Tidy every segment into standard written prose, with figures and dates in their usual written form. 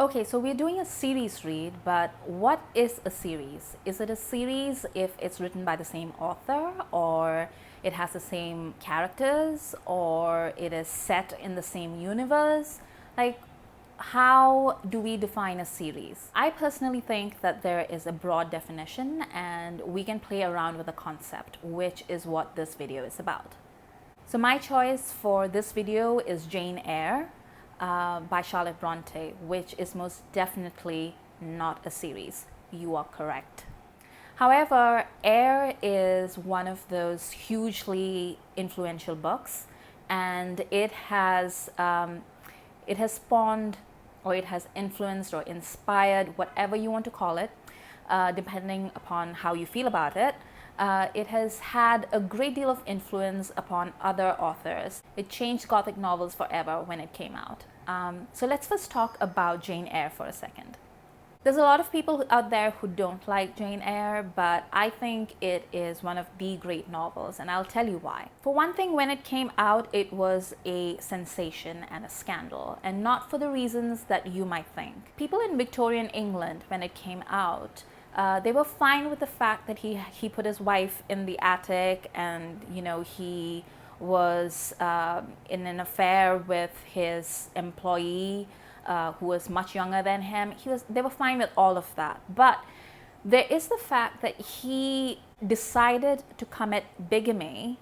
Okay, so we're doing a series read, but what is a series? Is it a series if it's written by the same author, or it has the same characters, or it is set in the same universe? Like, how do we define a series? I personally think that there is a broad definition and we can play around with the concept, which is what this video is about. So my choice for this video is Jane Eyre by Charlotte Bronte, which is most definitely not a series. You are correct. However, Eyre is one of those hugely influential books, and it has spawned, or it has influenced or inspired, whatever you want to call it, depending upon how you feel about it. It has had a great deal of influence upon other authors. It changed Gothic novels forever when it came out. So let's first talk about Jane Eyre for a second. There's a lot of people out there who don't like Jane Eyre, but I think it is one of the great novels, and I'll tell you why. For one thing, when it came out, it was a sensation and a scandal, and not for the reasons that you might think. People in Victorian England, when it came out, they were fine with the fact that he put his wife in the attic, and he was in an affair with his employee who was much younger than him. They were fine with all of that. But there is the fact that he decided to commit bigamy,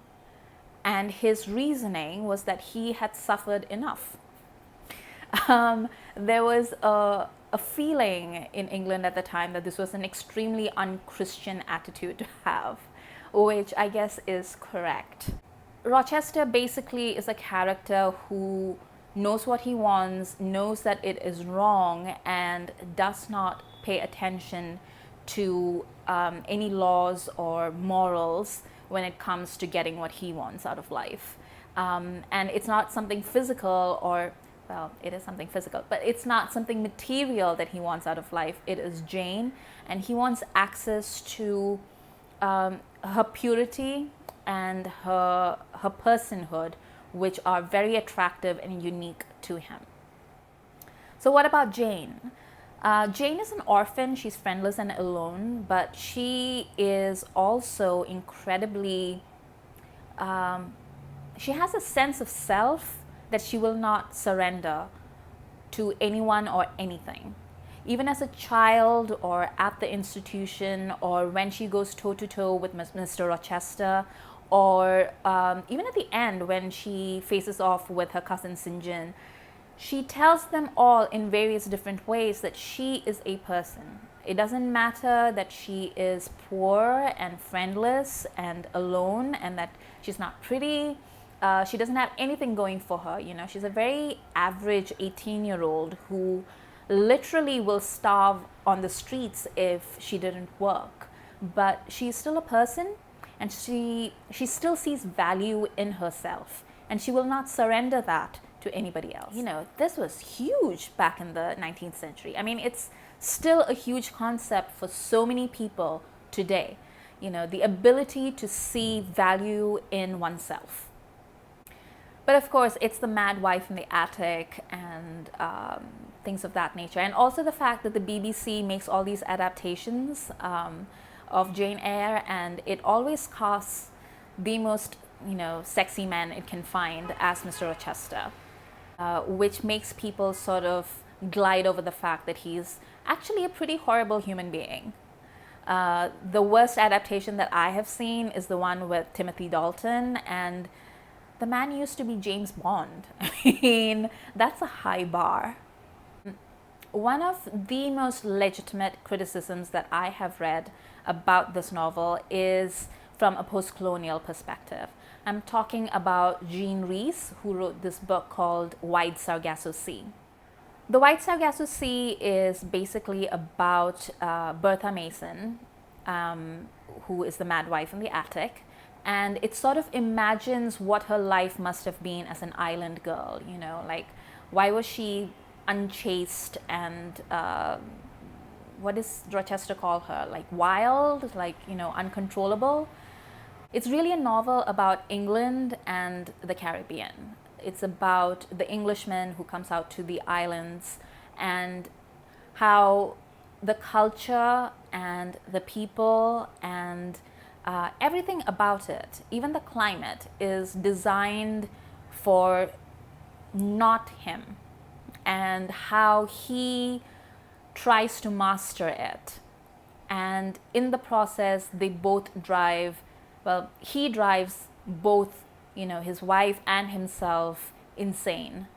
and his reasoning was that he had suffered enough. There was a feeling in England at the time that this was an extremely unchristian attitude to have, which I guess is correct. Rochester basically is a character who knows what he wants, knows that it is wrong, and does not pay attention to any laws or morals when it comes to getting what he wants out of life. And it's not something physical, or well, it is something physical, but it's not something material that he wants out of life. It is Jane, and he wants access to her purity and her personhood, which are very attractive and unique to him. So what about Jane? Jane is an orphan. She's friendless and alone, but she is also incredibly, she has a sense of self that she will not surrender to anyone or anything. Even as a child, or at the institution, or when she goes toe-to-toe with Mr. Rochester, or even at the end when she faces off with her cousin St. John, she tells them all in various different ways that she is a person. It doesn't matter that she is poor and friendless and alone, and that she's not pretty. She doesn't have anything going for her. She's a very average 18-year-old who literally will starve on the streets if she didn't work. But she's still a person, and she still sees value in herself, and she will not surrender that to anybody else. This was huge back in the 19th century. I mean, it's still a huge concept for so many people today. The ability to see value in oneself. But of course, it's the mad wife in the attic and things of that nature. And also the fact that the BBC makes all these adaptations of Jane Eyre, and it always casts the most, sexy man it can find as Mr. Rochester, which makes people sort of glide over the fact that he's actually a pretty horrible human being. The worst adaptation that I have seen is the one with Timothy Dalton, and the man used to be James Bond. I mean, that's a high bar. One of the most legitimate criticisms that I have read about this novel is from a post-colonial perspective. I'm talking about Rhys, who wrote this book called White Sargasso Sea. The White Sargasso Sea is basically about Bertha Mason, who is the mad wife in the attic, and it sort of imagines what her life must have been as an island girl. Like, why was she unchaste and what does Rochester call her? Like wild, like, uncontrollable. It's really a novel about England and the Caribbean. It's about the Englishman who comes out to the islands and how the culture and the people and everything about it, even the climate, is designed for not him, and how he tries to master it. And in the process, they both drive, well, he drives both, his wife and himself insane.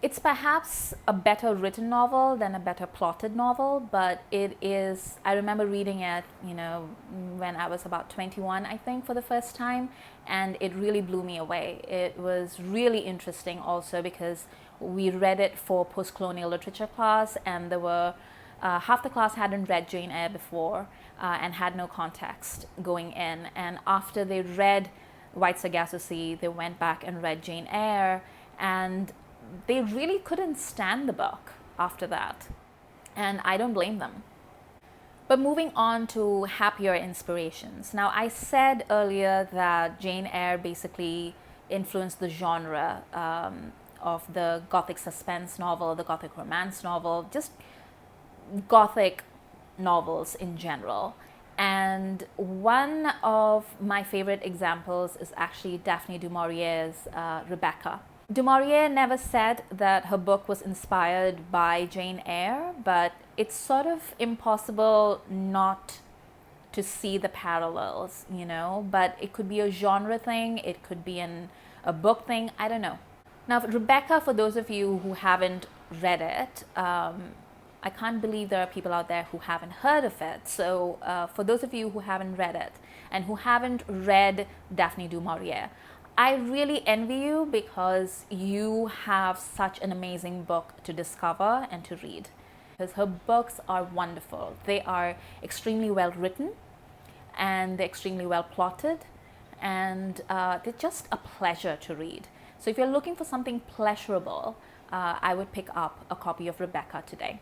It's perhaps a better written novel than a better plotted novel, but it is, I remember reading it, when I was about 21, I think, for the first time, and it really blew me away. It was really interesting also because we read it for post-colonial literature class, and there were half the class hadn't read Jane Eyre before and had no context going in. And after they read White Saga, they went back and read Jane Eyre, and they really couldn't stand the book after that. And I don't blame them. But moving on to happier inspirations. Now, I said earlier that Jane Eyre basically influenced the genre of the Gothic suspense novel, the Gothic romance novel, just Gothic novels in general. And one of my favorite examples is actually Daphne du Maurier's Rebecca. Du Maurier never said that her book was inspired by Jane Eyre, but it's sort of impossible not to see the parallels, but it could be a genre thing, it could be a book thing, I don't know. Now, Rebecca, for those of you who haven't read it, I can't believe there are people out there who haven't heard of it. So for those of you who haven't read it and who haven't read Daphne du Maurier, I really envy you because you have such an amazing book to discover and to read. Because her books are wonderful. They are extremely well written and they're extremely well plotted, and they're just a pleasure to read. So if you're looking for something pleasurable, I would pick up a copy of Rebecca today,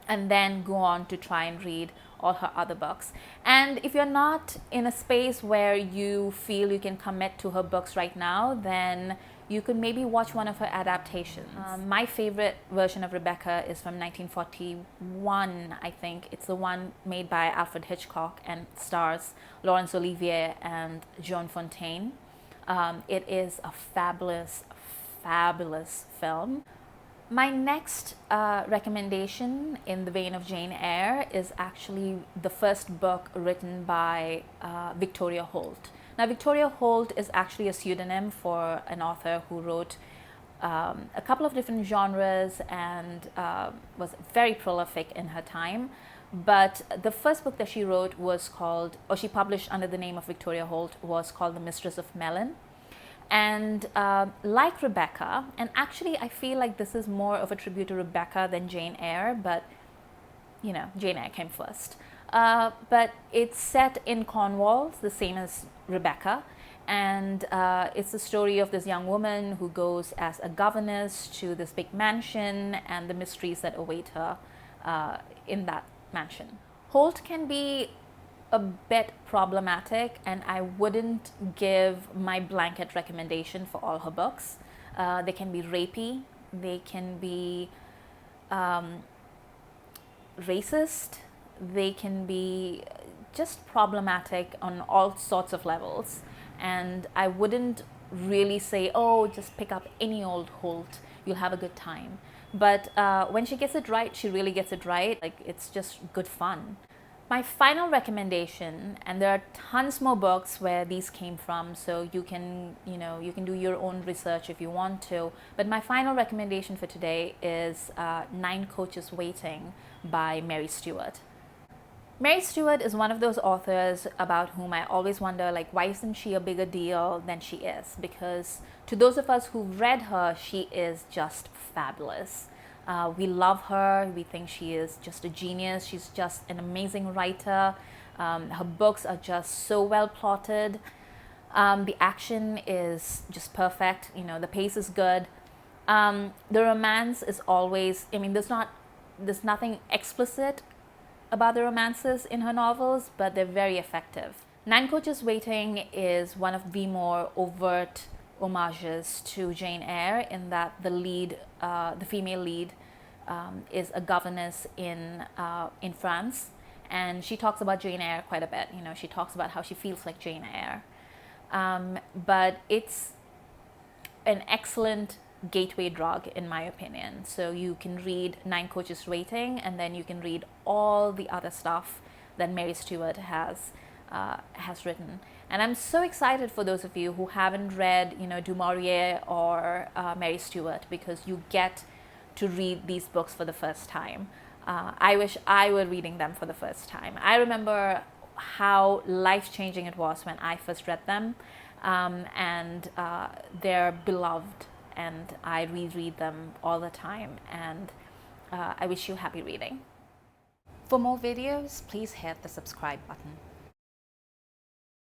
and then go on to try and read all her other books. And if you're not in a space where you feel you can commit to her books right now, then you could maybe watch one of her adaptations. My favorite version of Rebecca is from 1941, I think. It's the one made by Alfred Hitchcock and stars Laurence Olivier and Joan Fontaine. It is a fabulous, fabulous film. My next recommendation in the vein of Jane Eyre is actually the first book written by Victoria Holt. Now, Victoria Holt is actually a pseudonym for an author who wrote a couple of different genres and was very prolific in her time. But the first book that she wrote was called, or she published under the name of Victoria Holt, was called The Mistress of Mellyn. And like Rebecca, and actually I feel like this is more of a tribute to Rebecca than Jane Eyre, but Jane Eyre came first. But it's set in Cornwall, the same as Rebecca, and it's the story of this young woman who goes as a governess to this big mansion and the mysteries that await her in that mansion. Holt can be a bit problematic, and I wouldn't give my blanket recommendation for all her books. They can be rapey, they can be racist, they can be just problematic on all sorts of levels. And I wouldn't really say, oh, just pick up any old Holt, you'll have a good time. But when she gets it right, she really gets it right. Like, it's just good fun. My final recommendation, and there are tons more books where these came from, so you can do your own research if you want to, but my final recommendation for today is 9 Coaches Waiting by Mary Stewart. Mary Stewart is one of those authors about whom I always wonder, like, why isn't she a bigger deal than she is? Because to those of us who've read her, she is just fabulous. We love her. We think she is just a genius. She's just an amazing writer. Her books are just so well plotted. The action is just perfect. The pace is good. The romance is always, there's nothing explicit about the romances in her novels, but they're very effective. 9 Coaches Waiting is one of the more overt homages to Jane Eyre, in that the female lead, is a governess in France, and she talks about Jane Eyre quite a bit. You know, she talks about how she feels like Jane Eyre, but it's an excellent gateway drug in my opinion. So you can read Nine Coaches Rating, and then you can read all the other stuff that Mary Stewart has written. And I'm so excited for those of you who haven't read, you know, Du Maurier or Mary Stewart, because you get to read these books for the first time. I wish I were reading them for the first time. I remember how life-changing it was when I first read them, and they're beloved, and I reread them all the time, and I wish you happy reading. For more videos, please hit the subscribe button.